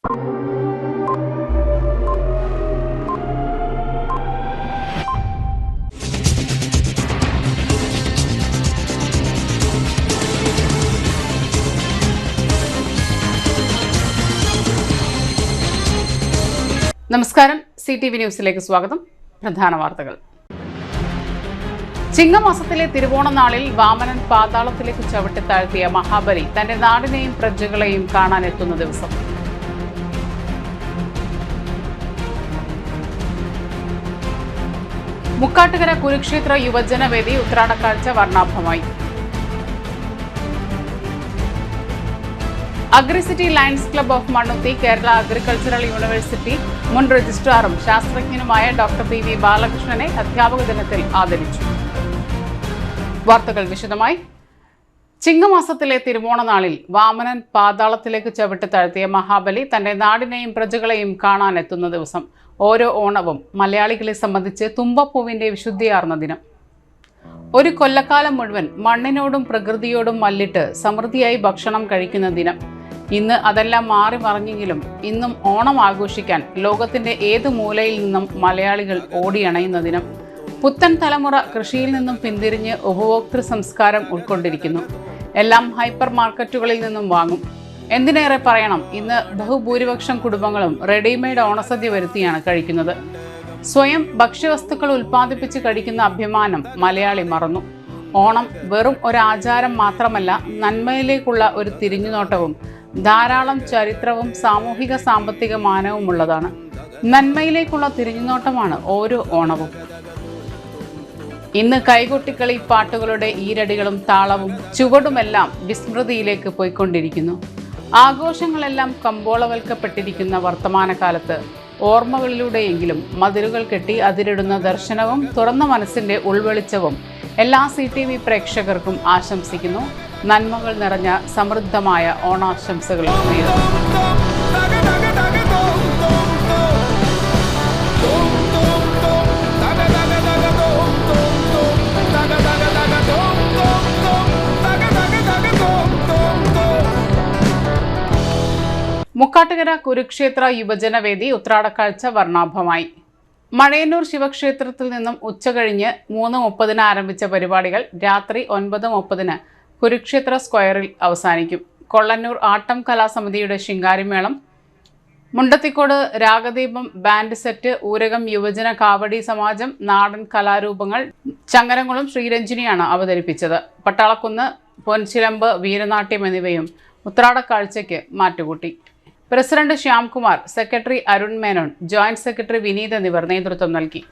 നമസ്കാരം, CTV ന്യൂസിലേക്ക് സ്വാഗതം. പ്രധാന വാർത്തകൾ. ചിങ്ങമാസത്തിലെ തിരുവോണനാളിൽ വാമനൻ പാതാളത്തിലേക്ക് ചവിട്ടിത്താഴ്ത്തിയ മഹാബലി തന്റെ നാടിനെയും പ്രജകളെയും കാണാനെത്തുന്ന ദിവസം. മുക്കാട്ടുകര കുരുക്ഷേത്ര യുവജനവേദി ഉത്രാടക്കാഴ്ച വർണ്ണാഭമായി. Agricity lions club of Mannuthy Kerala agricultural university മുൻ രജിസ്ട്രാറും ശാസ്ത്രജ്ഞനുമായ ഡോക്ടർ PV ബാലകൃഷ്ണനെ അധ്യാപക ദിനത്തിൽ ആദരിച്ചു. വാർത്തകൾ വിശദമായി. ചിങ്ങമാസത്തിലെ തിരുവോണനാളിൽ വാമനൻ പാതാളത്തിലേക്ക് ചവിട്ടി താഴ്ത്തിയ മഹാബലി തന്റെ നാടിനെയും പ്രജകളെയും കാണാനെത്തുന്ന ദിവസം. ഓരോ ഓണവും മലയാളികളെ സംബന്ധിച്ച് തുമ്പപ്പൂവിന്റെ വിശുദ്ധിയാർന്ന ദിനം. ഒരു കൊല്ലക്കാലം മുഴുവൻ മണ്ണിനോടും പ്രകൃതിയോടും മല്ലിട്ട് സമൃദ്ധിയായി ഭക്ഷണം കഴിക്കുന്ന ദിനം. ഇന്ന് അതെല്ലാം മാറി മറിഞ്ഞെങ്കിലും ഇന്നും ഓണം ആഘോഷിക്കാൻ ലോകത്തിന്റെ ഏത് മൂലയിൽ നിന്നും മലയാളികൾ ഓടിയണയുന്ന ദിനം. പുത്തൻ തലമുറ കൃഷിയിൽ നിന്നും പിന്തിരിഞ്ഞ് ഉപഭോക്തൃ സംസ്കാരം ഉൾക്കൊണ്ടിരിക്കുന്നു. എല്ലാം ഹൈപ്പർ മാർക്കറ്റുകളിൽ നിന്നും വാങ്ങും. എന്തിനേറെ പറയണം, ഇന്ന് ബഹുഭൂരിപക്ഷം കുടുംബങ്ങളും റെഡിമെയ്ഡ് ഓണസദ്യ വരുത്തിയാണ് കഴിക്കുന്നത്. സ്വയം ഭക്ഷ്യവസ്തുക്കൾ ഉൽപ്പാദിപ്പിച്ച് കഴിക്കുന്ന അഭിമാനം മലയാളി മറന്നു. ഓണം വെറും ഒരാചാരം മാത്രമല്ല, നന്മയിലേക്കുള്ള ഒരു തിരിഞ്ഞുനോട്ടവും ധാരാളം ചരിത്രവും സാമൂഹിക സാമ്പത്തിക മാനവുമുള്ളതാണ്. നന്മയിലേക്കുള്ള തിരിഞ്ഞുനോട്ടമാണ് ഓരോ ഓണവും. ഇന്ന് കൈകൊട്ടിക്കളി പാട്ടുകളുടെ ഈരടികളും താളവും ചുവടുമെല്ലാം വിസ്മൃതിയിലേക്ക് പോയിക്കൊണ്ടിരിക്കുന്നു. ആഘോഷങ്ങളെല്ലാം കമ്പോളവൽക്കപ്പെട്ടിരിക്കുന്ന വർത്തമാനകാലത്ത് ഓർമ്മകളിലൂടെയെങ്കിലും മതിലുകൾ കെട്ടി അതിരിടുന്ന ദർശനവും തുറന്ന മനസ്സിന്റെ ഉൾവെളിച്ചവും എല്ലാ CTV പ്രേക്ഷകർക്കും ആശംസിക്കുന്നു. നന്മകൾ നിറഞ്ഞ സമൃദ്ധമായ ഓണാശംസകൾ നേരുന്നു. മുക്കാട്ടുകര കുരുക്ഷേത്ര യുവജനവേദി ഉത്രാടക്കാഴ്ച വർണ്ണാഭമായി. മഴയന്നൂർ ശിവക്ഷേത്രത്തിൽ നിന്നും ഉച്ചകഴിഞ്ഞ് 3:30 ആരംഭിച്ച പരിപാടികൾ രാത്രി 9:30 കുരുക്ഷേത്ര സ്ക്വയറിൽ അവസാനിക്കും. കൊള്ളന്നൂർ ആട്ടം കലാസമിതിയുടെ ശിങ്കാരിമേളം, മുണ്ടത്തിക്കോട് രാഗദീപം ബാൻഡ് സെറ്റ്, ഊരകം യുവജന കാവടി സമാജം, നാടൻ കലാരൂപങ്ങൾ, ചങ്ങരംകുളം ശ്രീരഞ്ജിനിയാണ് അവതരിപ്പിച്ചത്. പട്ടാളക്കുന്ന്, പൊൻചിലമ്പ്, വീരനാട്യം എന്നിവയും ഉത്രാടക്കാഴ്ചയ്ക്ക് മാറ്റുകൂട്ടി. President Shyamkumar, secretary Arun Menon, joint secretary Vineeth എന്നിവർ നേതൃത്വം നൽകി.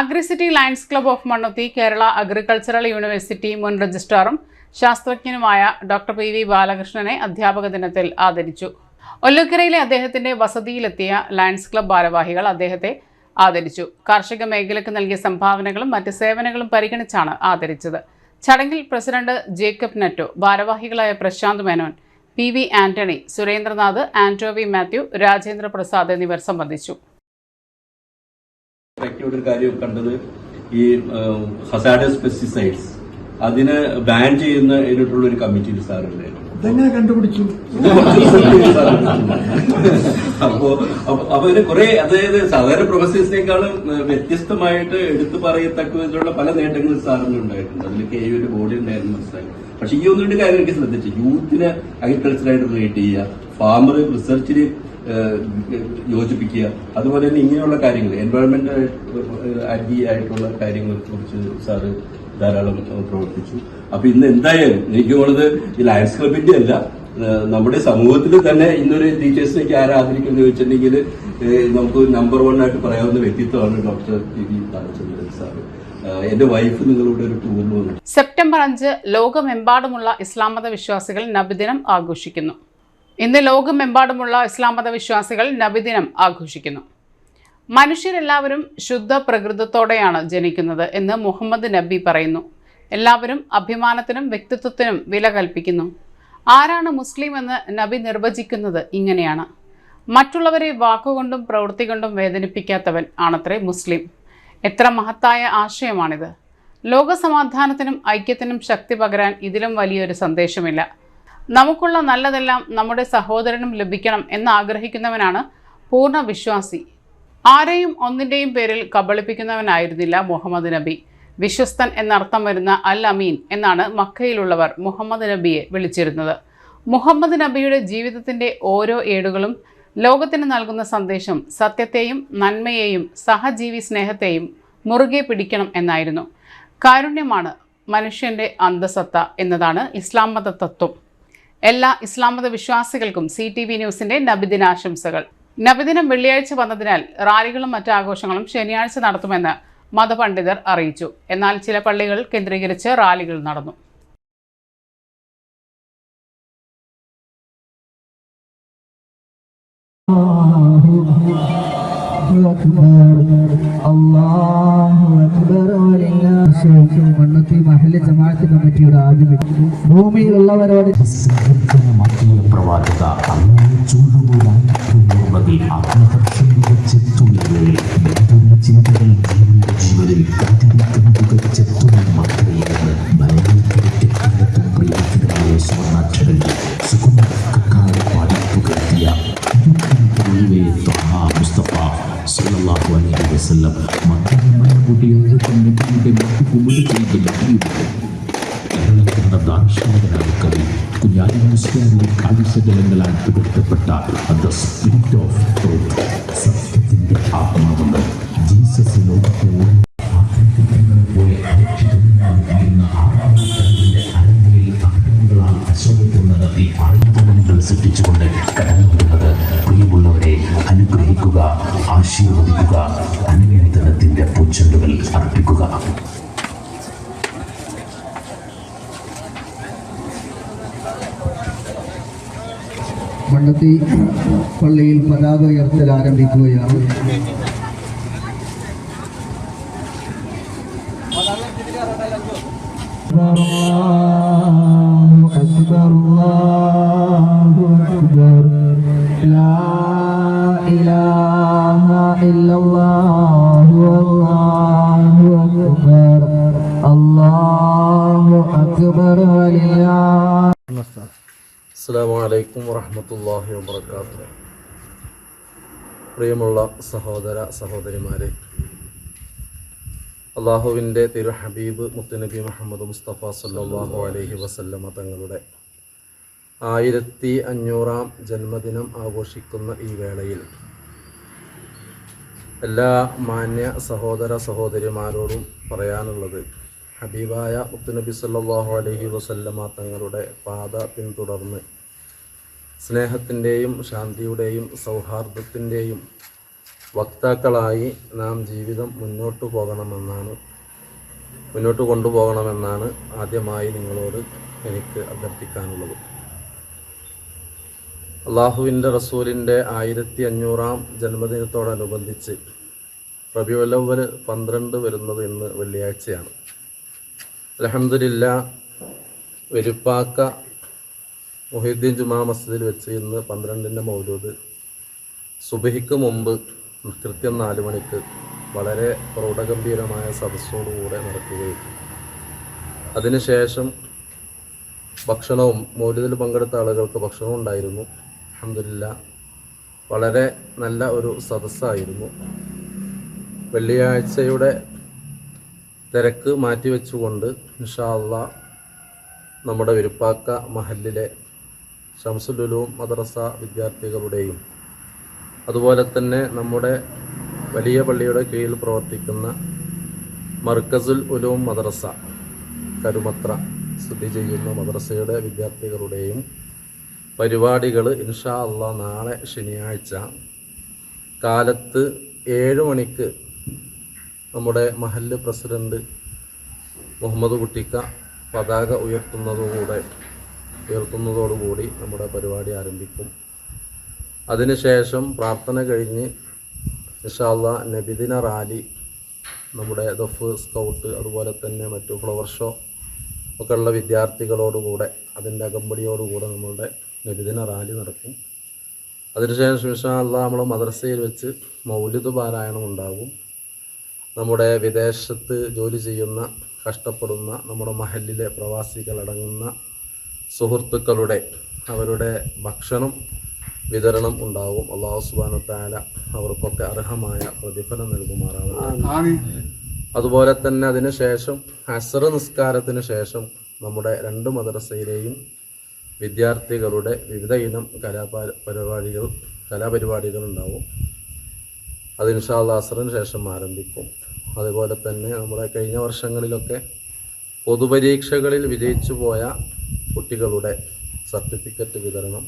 Agricity lions club of Mannuthy Kerala agricultural university മുൻ രജിസ്ട്രാറും ശാസ്ത്രജ്ഞനുമായ ഡോക്ടർ പി.വി. ബാലകൃഷ്ണനെ അധ്യാപക ദിനത്തിൽ ആദരിച്ചു. ഒല്ലൂക്കരയിലെ അദ്ദേഹത്തിന്റെ വസതിയിലെത്തിയ ലയൺസ് ക്ലബ്ബ് ഭാരവാഹികൾ അദ്ദേഹത്തെ ആദരിച്ചു. കാർഷിക മേഖലയ്ക്ക് നൽകിയ സംഭാവനകളും മറ്റ് സേവനങ്ങളും പരിഗണിച്ചാണ് ആദരിച്ചത്. ചടങ്ങിൽ പ്രസിഡന്റ് ജേക്കബ് നെറ്റോ, ഭാരവാഹികളായ പ്രശാന്ത് മേനോൻ, പി.വി. ആന്റണി, സുരേന്ദ്രനാഥ്, ആന്റോവി മാത്യു, രാജേന്ദ്ര പ്രസാദ് എന്നിവർ സംബന്ധിച്ചു. ഒരു കാര്യം കണ്ടത് ഈ ഹസാഡസ് പെസ്റ്റിസൈഡ്സ് അതിനെ ബാൻ ചെയ്യുന്നതിനുള്ള ഒരു കമ്മിറ്റി സാറുണ്ടായിരുന്നു. ഇതെങ്ങനെ കണ്ടുപിടിച്ചു? അപ്പൊ ഇതിന് കുറെ, അതായത് സാധാരണ പ്രൊഫസേഴ്സിനേക്കാളും വ്യത്യസ്തമായിട്ട് എടുത്തു പറയത്തക്ക വിധത്തിലുള്ള പല നേട്ടങ്ങളും സാറിന് ഉണ്ടായിട്ടുണ്ട്. അതിൽ KU ബോഡി ഉണ്ടായിരുന്നു മനസ്സിലായി. പക്ഷെ ഈ ഒന്നുകൊണ്ട് കാര്യം എനിക്ക് ശ്രദ്ധിച്ചു, യൂത്തിനെ അഗ്രികൾച്ചറായിട്ട് റിലേറ്റ് ചെയ്യുക, ഫാമർ റിസർച്ചിന് യോജിപ്പിക്കുക, അതുപോലെ തന്നെ ഇങ്ങനെയുള്ള കാര്യങ്ങൾ എൻവയോൺമെന്റൽ ആയിട്ടുള്ള കാര്യങ്ങളെ കുറിച്ച് സാറ് ധാരാളം പ്രവർത്തിച്ചു. അപ്പൊ ഇന്ന് എന്തായാലും എനിക്ക് തോന്നുന്നത് ഈ ലയൺസ് ക്ലബിന്റെ അല്ല, നമ്മുടെ സമൂഹത്തിൽ തന്നെ ഇന്നൊരു ടീച്ചേഴ്സിനേക്ക് ആരാധരിക്കുന്നത് ചോദിച്ചിട്ടുണ്ടെങ്കിൽ നമുക്ക് നമ്പർ 1 ആയിട്ട് പറയാവുന്ന വ്യക്തിത്വമാണ് ഡോക്ടർ പി.വി. ബാലചന്ദ്രൻ സാറ്. എന്റെ വൈഫ് നിങ്ങളുടെ ഒരു ടൂറിൽ വന്നു. സെപ്റ്റംബർ 5 ലോകമെമ്പാടുമുള്ള ഇസ്ലാം മത വിശ്വാസികൾ നബിദിനം ആഘോഷിക്കുന്നു. ഇന്ന് ലോകമെമ്പാടുമുള്ള ഇസ്ലാം മത വിശ്വാസികൾ നബിദിനം ആഘോഷിക്കുന്നു. മനുഷ്യരെല്ലാവരും ശുദ്ധ പ്രകൃതത്തോടെയാണ് ജനിക്കുന്നത് എന്ന് മുഹമ്മദ് നബി പറയുന്നു. എല്ലാവരും അഭിമാനത്തിനും വ്യക്തിത്വത്തിനും വില കൽപ്പിക്കുന്നു. ആരാണ് മുസ്ലിം എന്ന് നബി നിർവചിക്കുന്നത് ഇങ്ങനെയാണ്: മറ്റുള്ളവരെ വാക്കുകൊണ്ടും പ്രവൃത്തി കൊണ്ടും വേദനിപ്പിക്കാത്തവൻ ആണത്രേ മുസ്ലിം. എത്ര മഹത്തായ ആശയമാണിത്! ലോകസമാധാനത്തിനും ഐക്യത്തിനും ശക്തി പകരാൻ ഇതിലും വലിയൊരു സന്ദേശമില്ല. നമുക്കുള്ള നല്ലതെല്ലാം നമ്മുടെ സഹോദരനും ലഭിക്കണം എന്നാഗ്രഹിക്കുന്നവനാണ് പൂർണ്ണ വിശ്വാസി. ആരെയും ഒന്നിൻ്റെയും പേരിൽ കബളിപ്പിക്കുന്നവനായിരുന്നില്ല മുഹമ്മദ് നബി. വിശ്വസ്തൻ എന്നർത്ഥം വരുന്ന അൽ അമീൻ എന്നാണ് മക്കയിലുള്ളവർ മുഹമ്മദ് നബിയെ വിളിച്ചിരുന്നത്. മുഹമ്മദ് നബിയുടെ ജീവിതത്തിൻ്റെ ഓരോ ഏടുകളും ലോകത്തിന് നൽകുന്ന സന്ദേശം സത്യത്തെയും നന്മയെയും സഹജീവി സ്നേഹത്തെയും മുറുകെ പിടിക്കണം എന്നായിരുന്നു. കാരുണ്യമാണ് മനുഷ്യൻ്റെ അന്തസത്ത എന്നതാണ് ഇസ്ലാം മത തത്വം. എല്ലാ ഇസ്ലാം മത വിശ്വാസികൾക്കും CTV ന്യൂസിന്റെ നബിദിനാശംസകൾ. നബിദിനം വെള്ളിയാഴ്ച വന്നതിനാൽ റാലികളും മറ്റ് ആഘോഷങ്ങളും ശനിയാഴ്ച നടത്തുമെന്ന് മതപണ്ഡിതർ അറിയിച്ചു. എന്നാൽ ചില പള്ളികൾ കേന്ദ്രീകരിച്ച് റാലികൾ നടന്നു. മണ്ണത്തി മഹല്ല് ജമാഅത്ത് കമ്മിറ്റിയുടെ ആഭിമുഖ്യത്തിൽ ഭൂമിയിലുള്ളവരോട് പ്രവാചക ആത്മഹർഷെത്തുള്ളിൽ ചിന്തകൾ ജീവനിൽ കാത്തിരിക്കുന്ന മക്കളെ ഭയങ്കരത്തും പ്രിയത്തിനായ സുവർണാക്ഷരങ്ങൾ സുഖമായി പാടിപ്പുകർത്തിയ മുസ്തഫ സല്ലല്ലാഹു അലൈഹി വസല്ലം മക്കളുടെ കേരളത്തിലുള്ള ദാർശനികനായ കവി കുഞ്ഞാലി മുസ്ലിയാരുടെ കാഴ്ചജലങ്ങളാൽ പുകഴ്ത്തപ്പെട്ട ദ സ്പിരിറ്റ് ഓഫ് ട്രൂത്ത്, സത്യത്തിന്റെ ആത്മാവുണ്ട്. ജീസസ് ലോകത്തോട് പോലെ അരക്ഷിതമായിരുന്ന ആറാമത്തെ അരങ്ങയിൽ അക്രമികളാൽ അശോകത്തിൽ നടത്തി ആയുധങ്ങൾ സൃഷ്ടിച്ചുകൊണ്ട് കടന്നു വരുന്നത് പ്രിയമുള്ളവരെ അനുഗ്രഹിക്കുക, ആശീർവദിക്കുക, അനുവേദനത്തിന്റെ പൂച്ചെണ്ടുകൾ അർപ്പിക്കുക. മണ്ണത്തി പള്ളിയിൽ പതാക ഉയർത്തൽ ആരംഭിക്കുകയാണ്. അസ്സലാമു അലൈക്കും വറഹ്മത്തുള്ളാഹി വബറകാതുഹു. പ്രിയമുള്ള സഹോദര സഹോദരിമാരെ, അള്ളാഹുവിൻ്റെ തിരു ഹബീബ് മുത്തുനബി മുഹമ്മദ് മുസ്തഫ സല്ലല്ലാഹു അലൈഹി വസല്ലമ തങ്ങളുടെ 1500-ാം ജന്മദിനം ആഘോഷിക്കുന്ന ഈ വേളയിൽ എല്ലാ മാന്യ സഹോദര സഹോദരിമാരോടും പറയാനുള്ളത്, ഹബീബായ മുത്തുനബി സല്ലല്ലാഹു അലൈഹി വസല്ലമ തങ്ങളുടെ പാത പിന്തുടർന്ന് സ്നേഹത്തിൻ്റെയും ശാന്തിയുടെയും സൗഹാർദ്ദത്തിൻ്റെയും വക്താക്കളായി നാം ജീവിതം മുന്നോട്ട് കൊണ്ടുപോകണമെന്നാണ് ആദ്യമായി നിങ്ങളോട് എനിക്ക് അഭ്യർത്ഥിക്കാനുള്ളത്. അള്ളാഹുവിൻ്റെ റസൂലിൻ്റെ 1500-ാം ജന്മദിനത്തോടനുബന്ധിച്ച് റബീഉൽ അവ്വൽ 12 വരുന്നത് ഇന്ന് വെള്ളിയാഴ്ചയാണ്. അൽഹംദുലില്ലാഹ് വെരുപ്പാക്ക മുഹീദ്ദീൻ ജുമാ മസ്ജിദിൽ വെച്ച് ഇന്ന് 12-ൻ്റെ മൗലൂദ് സുബഹിക്ക് മുമ്പ് കൃത്യം 4 മണിക്ക് വളരെ പ്രൗഢഗംഭീരമായ സദസ്സോടുകൂടെ നടക്കുകയും അതിനുശേഷം ഭക്ഷണവും മൗലൂദിൽ പങ്കെടുത്ത ആളുകൾക്ക് ഭക്ഷണവും ഉണ്ടായിരുന്നു. അൽഹംദുലില്ലാഹ് വളരെ നല്ല ഒരു സദസ്സായിരുന്നു. വെള്ളിയാഴ്ചയുടെ തിരക്ക് മാറ്റിവെച്ചുകൊണ്ട് ഇൻഷാ അല്ലാഹ് നമ്മുടെ വിരുപ്പാക്ക മഹല്ലിലെ ശംസുൽ ഉലൂം മദ്രസ വിദ്യാർത്ഥികളുടെയും അതുപോലെ തന്നെ നമ്മുടെ വലിയ പള്ളിയുടെ കീഴിൽ പ്രവർത്തിക്കുന്ന മർക്കസുൽ ഉലൂം മദ്രസ കരുമത്ര സ്ഥിതി ചെയ്യുന്ന മദ്രസയുടെ വിദ്യാർത്ഥികളുടെയും പരിപാടികൾ ഇൻഷാ അല്ലാഹ് നാളെ ശനിയാഴ്ച കാലത്ത് 7 മണിക്ക് നമ്മുടെ മഹല്ല് പ്രസിഡന്റ് മുഹമ്മദ് കുട്ടിക്ക പതാക ഉയർത്തുന്നതോടുകൂടി നമ്മുടെ പരിപാടി ആരംഭിക്കും. അതിനുശേഷം പ്രാർത്ഥന കഴിഞ്ഞ് ഇൻഷാ അല്ലാഹ് നബിദിന റാലി നമ്മുടെ ദഫ് സ്കൗട്ട് അതുപോലെ തന്നെ മറ്റു ഫ്ലവർ ഷോ ഒക്കെ ഉള്ള വിദ്യാർത്ഥികളോടുകൂടെ അതിൻ്റെ അകമ്പടിയോടുകൂടെ നമ്മളുടെ നബിദിന റാലി നടക്കും. അതിനുശേഷം ഇൻഷാ അല്ലാഹ് നമ്മുടെ മദ്രസയിൽ വെച്ച് മൗലിദ് പാരായണം ഉണ്ടാകും. നമ്മുടെ വിദേശത്ത് ജോലി ചെയ്യുന്ന കഷ്ടപ്പെടുന്ന നമ്മുടെ മഹല്ലിലെ പ്രവാസികളടങ്ങുന്ന സുഹൃത്തുക്കളുടെ അവരുടെ ഭക്ഷണം വിതരണം ഉണ്ടാകും. അല്ലാഹു സുബ്ഹാനഹു വ തആല അവർക്കൊക്കെ അർഹമായ പ്രതിഫലം നൽകുമാറാവട്ടെ. അതുപോലെ തന്നെ അതിനുശേഷം അസ്ർ നിസ്കാരത്തിന് ശേഷം നമ്മുടെ 2 മദ്രസയിലെയും വിദ്യാർത്ഥികളുടെ വിവിധ ഇനം കലാപരിപാടികൾ ഉണ്ടാവും. അത് ഇൻഷാ അല്ലാഹ് അസ്റിന് ശേഷം ആരംഭിക്കും. അതുപോലെ തന്നെ നമ്മുടെ കഴിഞ്ഞ വർഷങ്ങളിലൊക്കെ പൊതുപരീക്ഷകളിൽ വിജയിച്ചു പോയ കുട്ടികളുടെ സർട്ടിഫിക്കറ്റ് വിതരണം,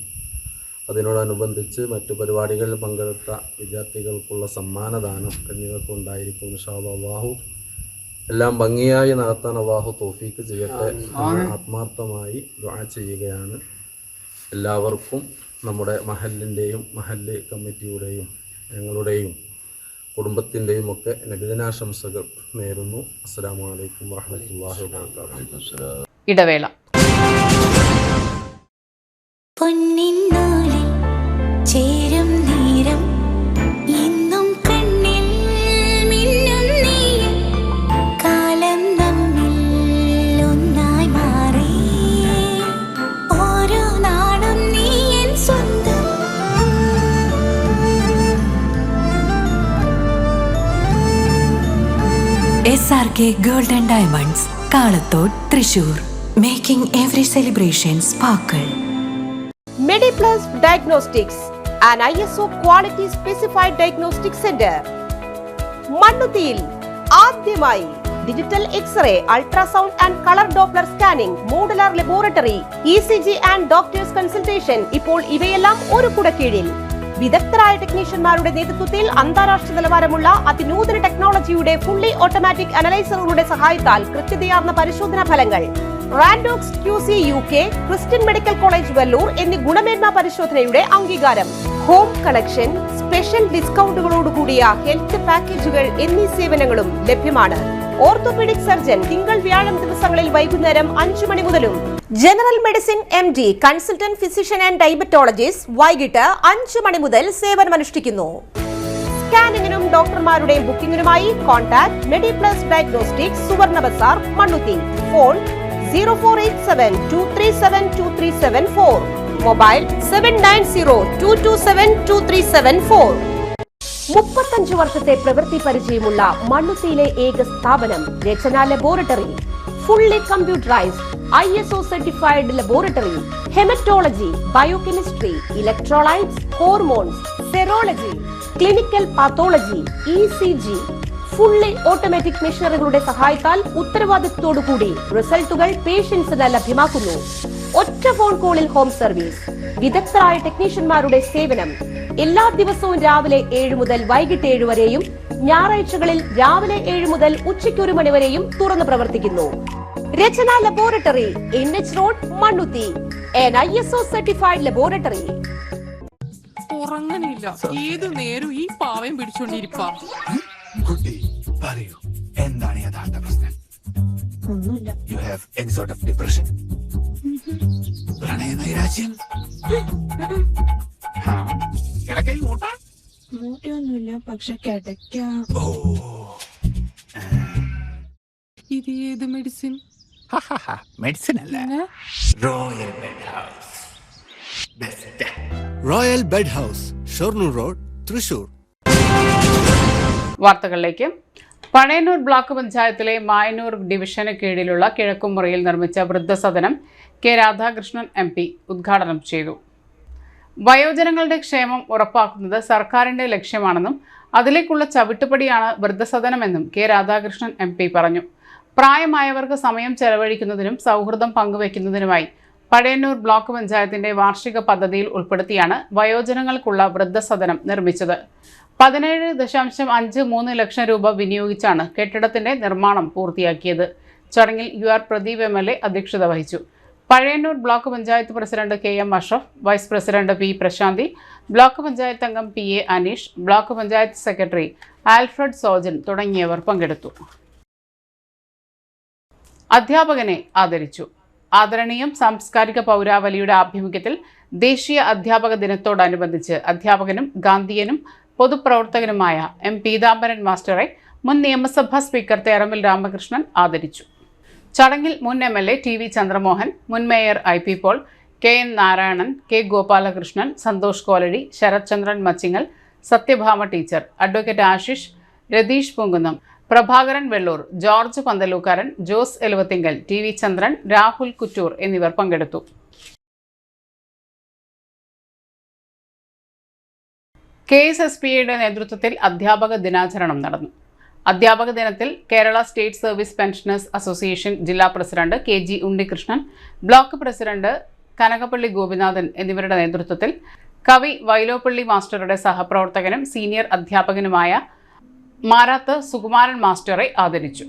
അതിനോടനുബന്ധിച്ച് മറ്റു പരിപാടികളിൽ പങ്കെടുത്ത വിദ്യാർത്ഥികൾക്കുള്ള സമ്മാനദാനം എന്നിവയൊക്കെ ഉണ്ടായിരിക്കും. ഇൻഷാ അല്ലാഹ് എല്ലാം ഭംഗിയായി നടത്താൻ അല്ലാഹു തൗഫീക്ക് ചെയ്യട്ടെ. ആത്മാർത്ഥമായി ദുആ ചെയ്യുകയാണ്. എല്ലാവർക്കും നമ്മുടെ മഹല്ലിൻ്റെയും മഹല്ല് കമ്മിറ്റിയുടെയും ഞങ്ങളുടെയും കുടുംബത്തിൻ്റെയും ഒക്കെ നബിദിനാശംസകൾ നേരുന്നു. അസ്സലാമു അലൈക്കും വറഹ്മത്തുള്ളാഹി വബറകാതുഹു. ഇടവേള. ചേരും നേരം ഇന്നും കണ്ണിൽ മിന്നും നീയും കാലം നമ്മിൽ ഒന്നായി മാറി ഓരോ നാടും നീ എൻ സ്വന്തം. SRK Gold and Diamonds, Kalathode, Thrissur. Making every celebration sparkle. MediPlus Diagnostics, an ISO quality specified diagnostic center. മണ്ണുത്തിയിൽ ആദ്യമായി digital x-ray, ultrasound and colour Doppler scanning, modular laboratory, ECG and doctors consultation. ഇപ്പോൾ ഇവയെല്ലാം ഒരു കുടക്കീഴിൽ. വിദഗ്ധരായ ടെക്നീഷ്യന്മാരുടെ നേതൃത്വത്തിൽ അന്താരാഷ്ട്ര നിലവാരമുള്ള അതിനൂതന ടെക്നോളജിയുടെ ഫുള്ളി ഓട്ടോമാറ്റിക് അനലൈസറുകളുടെ സഹായത്താൽ കൃത്യതയാർന്ന പരിശോധനാ ഫലങ്ങൾ. റാൻഡോക്സ് QC UK, Christian medical college Vellore എന്നീ ഗുണമേന്മ പരിശോധനയുടെ അംഗീകാരം. ഹോം കളക്ഷൻ, സ്പെഷ്യൽ ഡിസ്കൗണ്ടുകളോടുകൂടിയ ഹെൽത്ത് പാക്കേജുകൾ എന്നീ സേവനങ്ങളും ലഭ്യമാണ്. ഓർത്തോപീഡിക് സർജൻ തിങ്കൾ വ്യാഴം ദിവസങ്ങളിൽ വൈകുന്നേരം 5 മണി മുതലും general medicine MD, consultant physician and diabetologist വൈകിട്ട് 5 മണി മുതൽ സേവനമനുഷ്ഠിക്കുന്നു. സ്കാനിങ്ങിനും ഡോക്ടർമാരുടെ ബുക്കിംഗിനുമായി കോൺടാക്ട് മെഡിപ്ലസ് ഡയഗ്നോസ്റ്റിക്സ്, സുവർണ ബസാർ, മണ്ണുത്തി. Phone 0487237237 mobile 7902272374. 35 വർഷത്തെ പ്രവൃത്തി പരിചയമുള്ള മണ്ണുത്തിയിലെ ഏക സ്ഥാപനം Rachana laboratory. Fully computerised ISO certified laboratory. Haematology, biochemistry, electrolytes, hormones, serology, clinical pathology, ECG. Fully automatic മെഷീനറികളുടെ സഹായത്താൽ ഉത്തരവാദിത്വത്തോടുകൂടി റിസൾട്ടുകൾ പേഷ്യൻസിന് ലഭ്യമാക്കുന്നു. ഒറ്റ ഫോൺ കോളിൽ ഹോം സർവീസ്. വിദഗ്ധരായ ടെക്നീഷ്യന്മാരുടെ സേവനം. എല്ലാ ദിവസവും രാവിലെ 7 മുതൽ വൈകിട്ട് 7 വരെയും ഞായറാഴ്ചകളിൽ രാവിലെ 7 മുതൽ ഉച്ചയ്ക്ക് 1 മണി വരെയും തുറന്നു പ്രവർത്തിക്കുന്നു. Rachana laboratory, NH road, Mannuthy. an ISO certified laboratory. ഉറങ്ങണില്ല, ഏതു നേരം ഈ പാവം പിടിച്ചോണ്ടിരിപ്പാ. കുട്ടി പറയൂ, എന്താണ് യഥാർത്ഥ പ്രശ്നം? ഒന്നുമില്ല. You have any sort of depression? പ്രണയനൈരാശ്യം? കിടക്കയിൽ മൂട്ട? മൂട്ടയൊന്നുമില്ല, പക്ഷെ കിടക്കാം. ഇത് ഏത് മെഡിസിൻ? മെഡിസിൻ അല്ല, royal bed house. Best royal bed house, Shoranur road, Thrissur. വാർത്തകളിലേക്ക്. പഴയന്നൂർ ബ്ലോക്ക് പഞ്ചായത്തിലെ മായന്നൂർ ഡിവിഷന് കീഴിലുള്ള കിഴക്കുമുറിയിൽ നിർമ്മിച്ച വൃദ്ധസദനം കെ രാധാകൃഷ്ണൻ MP ഉദ്ഘാടനം ചെയ്തു. വയോജനങ്ങളുടെ ക്ഷേമം ഉറപ്പാക്കുന്നത് സർക്കാരിന്റെ ലക്ഷ്യമാണെന്നും അതിലേക്കുള്ള ചവിട്ടുപടിയാണ് വൃദ്ധസദനമെന്നും കെ രാധാകൃഷ്ണൻ MP പറഞ്ഞു. പ്രായമായവർക്ക് സമയം ചെലവഴിക്കുന്നതിനും സൗഹൃദം പങ്കുവയ്ക്കുന്നതിനുമായി പഴയന്നൂർ ബ്ലോക്ക് പഞ്ചായത്തിന്റെ വാർഷിക പദ്ധതിയിൽ ഉൾപ്പെടുത്തിയാണ് വയോജനങ്ങൾക്കുള്ള വൃദ്ധസദനം നിർമ്മിച്ചത്. 17.53 ലക്ഷം രൂപ വിനിയോഗിച്ചാണ് കെട്ടിടത്തിന്റെ നിർമ്മാണം പൂർത്തിയാക്കിയത്. ചടങ്ങിൽ UR പ്രദീപ് MLA അധ്യക്ഷത വഹിച്ചു. Pazhayannur block panchayat president KM Ashraf, vice president P Prasanthi, block panchayat അംഗം PA Aneesh, block panchayat secretary Alfred Sojan തുടങ്ങിയവർ പങ്കെടുത്തു. അധ്യാപകനെ ആദരിച്ചു. ആദരണീയം സാംസ്കാരിക പൗരാവലിയുടെ ആഭിമുഖ്യത്തിൽ ദേശീയ അധ്യാപക ദിനത്തോടനുബന്ധിച്ച് അധ്യാപകനും ഗാന്ധിയനും പൊതുപ്രവർത്തകനുമായ M പീതാംബരൻ മാസ്റ്ററെ മുൻ നിയമസഭാ സ്പീക്കർ തേറമ്പിൽ രാമകൃഷ്ണൻ ആദരിച്ചു. ചടങ്ങിൽ മുൻ MLA TV ചന്ദ്രമോഹൻ, മുൻ mayor IP Paul, KN Narayanan, K Gopalakrishnan, Santhosh Koladi, Sarath Chandran Machingal, Sathyabhama teacher, advocate Ashish, Ratheesh Poonkunnam, Prabhakaran Vellur, George Panthalookaran, Jose Eluvathingal, TV Chandran, Rahul Kuttur എന്നിവർ പങ്കെടുത്തു. KSSPയുടെ നേതൃത്വത്തിൽ അധ്യാപക ദിനാചരണം നടന്നു. അധ്യാപക ദിനത്തിൽ Kerala state service pensioners association ജില്ലാ president KG Unnikrishnan, block president Kanakappally Gopinathan എന്നിവരുടെ നേതൃത്വത്തിൽ കവി വൈലോപ്പള്ളി മാസ്റ്ററുടെ സഹപ്രവർത്തകനും സീനിയർ അധ്യാപകനുമായ മാരാത്ത് സുകുമാരൻ മാസ്റ്ററെ ആദരിച്ചു.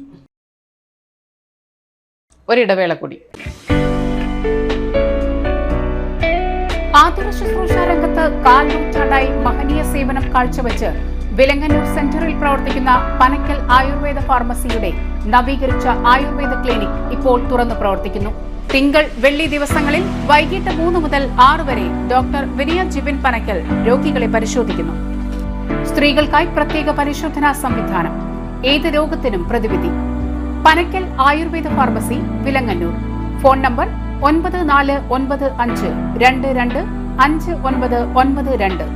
ഒരിടവേള കൂടി. ആതുര ശുശ്രൂഷ രംഗത്ത് 4 നൂറ്റാണ്ടായി മഹനീയ സേവനം കാഴ്ചവെച്ച് വിലങ്ങന്നൂർ സെന്ററിൽ പ്രവർത്തിക്കുന്ന പനക്കൽ ആയുർവേദ ഫാർമസിയുടെ നവീകരിച്ച ആയുർവേദ ക്ലിനിക് ഇപ്പോൾ തുറന്നു പ്രവർത്തിക്കുന്നു. തിങ്കൾ, വെള്ളി ദിവസങ്ങളിൽ വൈകിട്ട് 3 മുതൽ 6 വരെ ഡോക്ടർ വിനയ ജിബിൻ പനക്കൽ രോഗികളെ പരിശോധിക്കുന്നു. സ്ത്രീകൾക്കായി പ്രത്യേക പരിശോധനാ സംവിധാനം, ഏത് രോഗത്തിനും പ്രതിവിധി. Panakkal Ayurveda pharmacy, Vilangannur. Phone number 9495225992.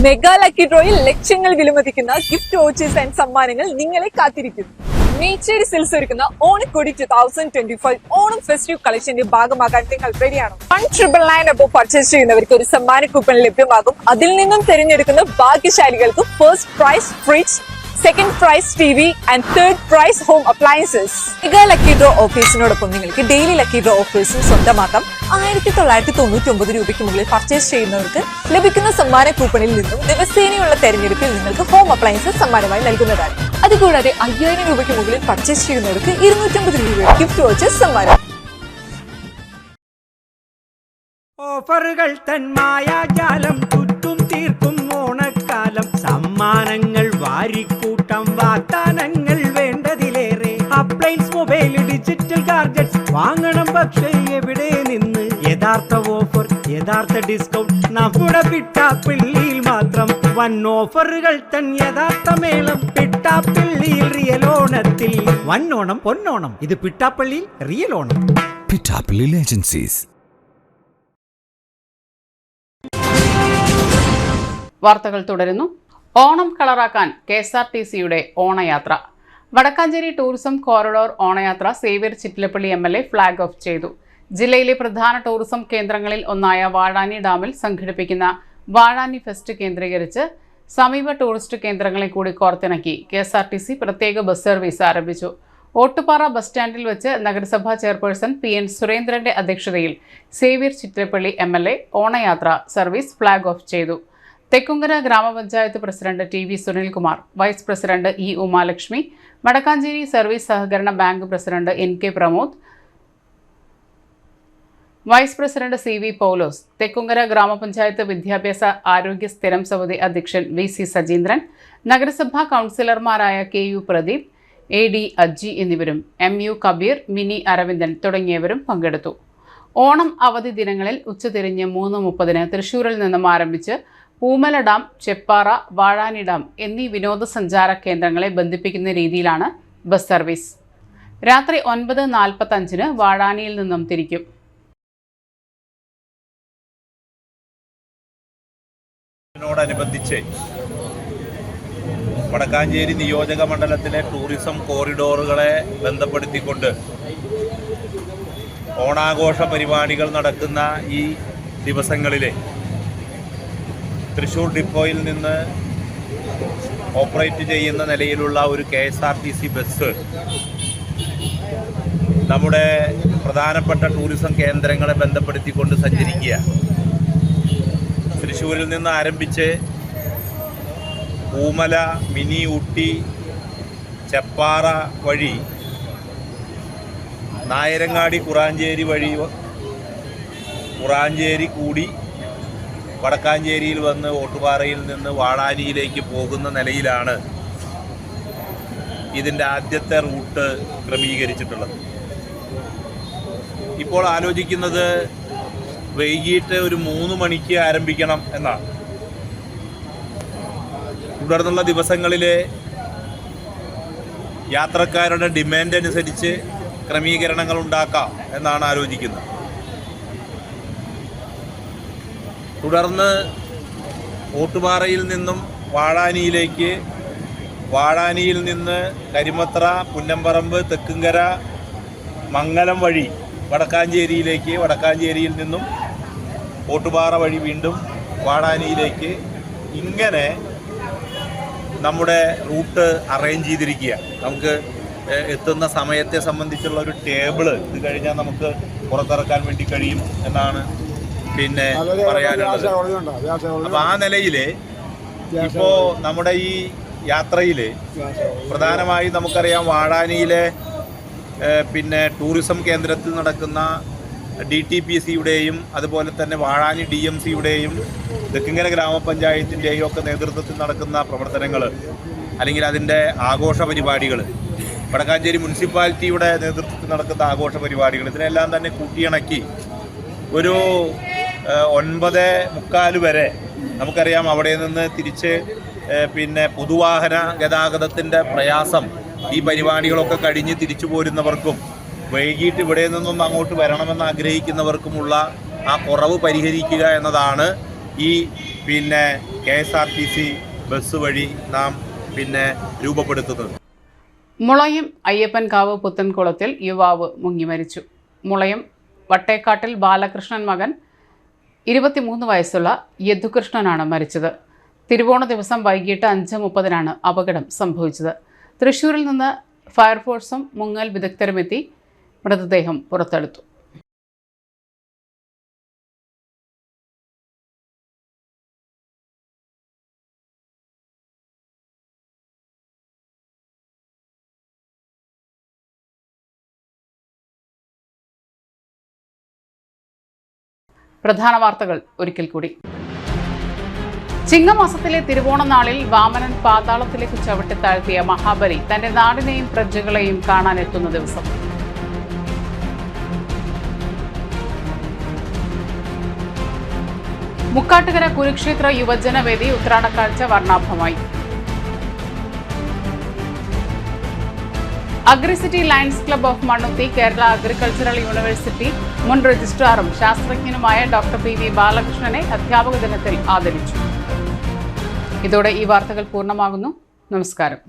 Mega lucky ഡ്രോയിൽ ലക്ഷങ്ങൾ വിലമതിക്കുന്ന ഗിഫ്റ്റ് വൗച്ചേഴ്സ് ആൻഡ് സമ്മാനങ്ങൾ നിങ്ങളെ കാത്തിരിക്കുന്നു. മേച്ചേരി സിൽസ് ഒരുക്കുന്ന ഓണക്കോടി 2025 ഓണം ഫെസ്റ്റീവ് കളക്ഷന്റെ ഭാഗമാകാൻ നിങ്ങൾ റെഡിയാണോ? 1,999 അബോ പർച്ചേസ് ചെയ്യുന്നവർക്ക് ഒരു സമ്മാന കൂപ്പൺ ലഭ്യമാകും. അതിൽ നിന്നും തിരഞ്ഞെടുക്കുന്ന ഭാഗ്യശാലികൾക്ക് first prize fridge, second prize TV and third prize home appliances. Mega lucky draw ഓഫേഴ്സിനോടൊപ്പം നിങ്ങൾക്ക് ഡെയിലി ലക്കി ഡ്രോ ഓഫേഴ്സും സ്വന്തമാക്കാം. 1999 രൂപയ്ക്ക് മുകളിൽ പർച്ചേസ് ചെയ്യുന്നവർക്ക് ലഭിക്കുന്ന സമ്മാന കൂപ്പണിൽ നിന്നും ദിവസേനയുള്ള തെരഞ്ഞെടുപ്പിൽ നിങ്ങൾക്ക് ഹോം അപ്ലയൻസസ് സമ്മാനമായി നൽകുന്നതാണ്. അതുകൂടാതെ 5000 രൂപയ്ക്ക് മുകളിൽ പർച്ചേസ് ചെയ്യുന്നവർക്ക് 250 രൂപയുടെ ഗിഫ്റ്റ് വൗച്ചേഴ്സ് സമ്മാനം. ഓഫറുകൾ തൻ മായാജാലം ചുറ്റും തീർക്കും ഓണക്കാലം. സമ്മാനങ്ങൾ വാരിക്കൂട്ടം, വാഗ്ദാനങ്ങൾ വേണ്ടതിലേറെ. അപ്ലയൻസ്, മൊബൈൽ, ഡിജിറ്റൽ ഗാഡ്ജറ്റ്സ് വാങ്ങണം, പക്ഷേ എവിടെ നിന്ന്? യഥാർത്ഥ ഓഫർ, യഥാർത്ഥ ഡിസ്കൗണ്ട് നമ്മുടെ പിട്ടാപ്പിള്ളിയിൽ മാത്രം. വൻ ഓഫറുകൾ തൻ യഥാർത്ഥ മേളം പിട്ടാപ്പിള്ളിയിൽ റിയൽ ഓണത്തിൽ. വന്നോണം പൊന്നോണം, ഇത് പിട്ടാപ്പള്ളിയിൽ റിയൽ ഓണം. പിട്ടാപ്പിള്ളി ഏജൻസീസ്. വാർത്തകൾ തുടരുന്നു. ഓണം കളറാക്കാൻ KSRTCയുടെ ഓണയാത്ര. വടക്കാഞ്ചേരി ടൂറിസം കോറിഡോർ ഓണയാത്ര Xavier Chittilappilly MLA flag off ചെയ്തു. ജില്ലയിലെ പ്രധാന ടൂറിസം കേന്ദ്രങ്ങളിൽ ഒന്നായ വാഴാനി ഡാമിൽ സംഘടിപ്പിക്കുന്ന വാഴാനി ഫെസ്റ്റ് കേന്ദ്രീകരിച്ച് സമീപ ടൂറിസ്റ്റ് കേന്ദ്രങ്ങളെ കൂടി കോർത്തിണക്കി KSRTC പ്രത്യേക ബസ് സർവീസ് ആരംഭിച്ചു. ഓട്ടുപാറ ബസ് സ്റ്റാൻഡിൽ വെച്ച് നഗരസഭാ ചെയർപേഴ്സൺ PN സുരേന്ദ്രന്റെ അധ്യക്ഷതയിൽ സേവ്യർ ചിത്രപ്പള്ളി MLA ഓണയാത്ര സർവീസ് ഫ്ളാഗ് ഓഫ് ചെയ്തു. തെക്കുംകര ഗ്രാമപഞ്ചായത്ത് president TV Sunilkumar, vice president E Umalakshmi, Vadakkanchery service സഹകരണ bank president NK Pramod, vice president CV Paulose, Thekkumkara ഗ്രാമപഞ്ചായത്ത് വിദ്യാഭ്യാസ ആരോഗ്യ സ്ഥിരം സമിതി അധ്യക്ഷൻ VC സജീന്ദ്രൻ, നഗരസഭാ കൗൺസിലർമാരായ KU പ്രദീപ്, AD അജ്ജി എന്നിവരും MU കബീർ, മിനി അരവിന്ദൻ തുടങ്ങിയവരും പങ്കെടുത്തു. ഓണം അവധി ദിനങ്ങളിൽ ഉച്ചതിരിഞ്ഞ് 3:30 തൃശൂരിൽ നിന്നും ആരംഭിച്ച് പൂമല ഡാം, ചെപ്പാറ, വാഴാനി ഡാം എന്നീ വിനോദസഞ്ചാര കേന്ദ്രങ്ങളെ ബന്ധിപ്പിക്കുന്ന രീതിയിലാണ് ബസ് സർവീസ്. രാത്രി 9:45 വാഴാനിയിൽ നിന്നും തിരിക്കും. ോടനുബന്ധിച്ച് വടക്കാഞ്ചേരി നിയോജക മണ്ഡലത്തിലെ ടൂറിസം കോറിഡോറുകളെ ബന്ധപ്പെടുത്തിക്കൊണ്ട് ഓണാഘോഷ പരിപാടികൾ നടക്കുന്ന ഈ ദിവസങ്ങളിലെ തൃശ്ശൂർ ഡിപ്പോയിൽ നിന്ന് ഓപ്പറേറ്റ് ചെയ്യുന്ന നിലയിലുള്ള ഒരു KSRTC ബസ് നമ്മുടെ പ്രധാനപ്പെട്ട ടൂറിസം കേന്ദ്രങ്ങളെ ബന്ധപ്പെടുത്തിക്കൊണ്ട് സഞ്ചരിക്കുക. തൃശ്ശൂരിൽ നിന്ന് ആരംഭിച്ച് പൂമല, മിനി ഊട്ടി, ചെപ്പാറ വഴി നായരങ്ങാടി, കുറാഞ്ചേരി വഴി കുറാഞ്ചേരി കൂടി വടക്കാഞ്ചേരിയിൽ വന്ന് ഓട്ടുപാറയിൽ നിന്ന് വാഴാനിയിലേക്ക് പോകുന്ന നിലയിലാണ് ഇതിൻ്റെ ആദ്യത്തെ റൂട്ട് ക്രമീകരിച്ചിട്ടുള്ളത്. ഇപ്പോൾ ആലോചിക്കുന്നത് വൈകിട്ട് ഒരു 3 മണിക്ക് ആരംഭിക്കണം എന്നാണ്. തുടർന്നുള്ള ദിവസങ്ങളിലെ യാത്രക്കാരുടെ ഡിമാൻഡ് അനുസരിച്ച് ക്രമീകരണങ്ങൾ ഉണ്ടാക്കാം എന്നാണ് ആലോചിക്കുന്നത്. തുടർന്ന് ഓട്ടുപാറയിൽ നിന്നും വാഴാനിയിലേക്ക്, വാഴാനിയിൽ നിന്ന് കരിമത്ര, പുന്നമ്പറമ്പ്, തെക്കുംകര, മംഗലം വഴി വടക്കാഞ്ചേരിയിലേക്ക്, വടക്കാഞ്ചേരിയിൽ നിന്നും ഓട്ടുപാറ വഴി വീണ്ടും വാഴാനിയിലേക്ക്, ഇങ്ങനെ നമ്മുടെ റൂട്ട് അറേഞ്ച് ചെയ്തിരിക്കുക. നമുക്ക് എത്തുന്ന സമയത്തെ സംബന്ധിച്ചുള്ള ഒരു ടേബിള് ഇത് കഴിഞ്ഞാൽ നമുക്ക് പുറത്തിറക്കാൻ വേണ്ടി കഴിയും എന്നാണ് പിന്നെ പറയാനുള്ളത്. അപ്പോൾ ആ നിലയിൽ ഇപ്പോൾ നമ്മുടെ ഈ യാത്രയിൽ പ്രധാനമായും നമുക്കറിയാം വാഴാനിയിലെ പിന്നെ ടൂറിസം കേന്ദ്രത്തിൽ നടക്കുന്ന DTPCയുടെയും അതുപോലെ തന്നെ വാഴാനി DMCയുടെയും തെക്കുംകര ഗ്രാമപഞ്ചായത്തിൻ്റെയും ഒക്കെ നേതൃത്വത്തിൽ നടക്കുന്ന പ്രവർത്തനങ്ങൾ, അല്ലെങ്കിൽ അതിൻ്റെ ആഘോഷ പരിപാടികൾ, വടക്കാഞ്ചേരി മുനിസിപ്പാലിറ്റിയുടെ നേതൃത്വത്തിൽ നടക്കുന്ന ആഘോഷ പരിപാടികൾ, ഇതിനെല്ലാം തന്നെ കൂട്ടിയിണക്കി ഒരു 9:45 വരെ നമുക്കറിയാം അവിടെ നിന്ന് തിരിച്ച് പിന്നെ പൊതുവാഹന ഗതാഗതത്തിൻ്റെ പ്രയാസം ഈ പരിപാടികളൊക്കെ കഴിഞ്ഞ് തിരിച്ചു പോരുന്നവർക്കും വൈകിട്ട് ഇവിടെ നിന്നും അങ്ങോട്ട് വരണമെന്ന് ആഗ്രഹിക്കുന്നവർക്കുമുള്ള ആ കുറവ് പരിഹരിക്കുക എന്നതാണ് ഈ പിന്നെ KSRTC ബസ് വഴി നാം പിന്നെ രൂപപ്പെടുത്തുന്നത്. മുളയം അയ്യപ്പൻകാവ് പുത്തൻകുളത്തിൽ യുവാവ് മുങ്ങി മരിച്ചു. മുളയം വട്ടേക്കാട്ടിൽ ബാലകൃഷ്ണൻ മകൻ 23 വയസ്സുള്ള യദുകൃഷ്ണനാണ് മരിച്ചത്. തിരുവോണ ദിവസം വൈകിട്ട് 5:30 അപകടം സംഭവിച്ചത്. തൃശ്ശൂരിൽ നിന്ന് ഫയർഫോഴ്സും മുങ്ങൽ വിദഗ്ധരുമെത്തി മൃതദേഹം പുറത്തെടുത്തു. പ്രധാന വാർത്തകൾ ഒരിക്കൽ കൂടി. ചിങ്ങമാസത്തിലെ തിരുവോണ നാളിൽ വാമനൻ പാതാളത്തിലേക്ക് ചവിട്ടിത്താഴ്ത്തിയ മഹാബലി തന്റെ നാടിനെയും പ്രജകളെയും കാണാനെത്തുന്ന ദിവസം. മുക്കാട്ടുകര കുരുക്ഷേത്ര യുവജനവേദി ഉത്രാടക്കാഴ്ച വർണ്ണാഭമായി. Agricity lions club of Mannuthy Kerala agricultural university മുൻ രജിസ്ട്രാറും ശാസ്ത്രജ്ഞനുമായ ഡോക്ടർ PV ബാലകൃഷ്ണനെ അധ്യാപക ദിനത്തിൽ ആദരിച്ചു. ഇതോടെ ഈ വാർത്തകൾ പൂർണ്ണമാകുന്നു. നമസ്കാരം.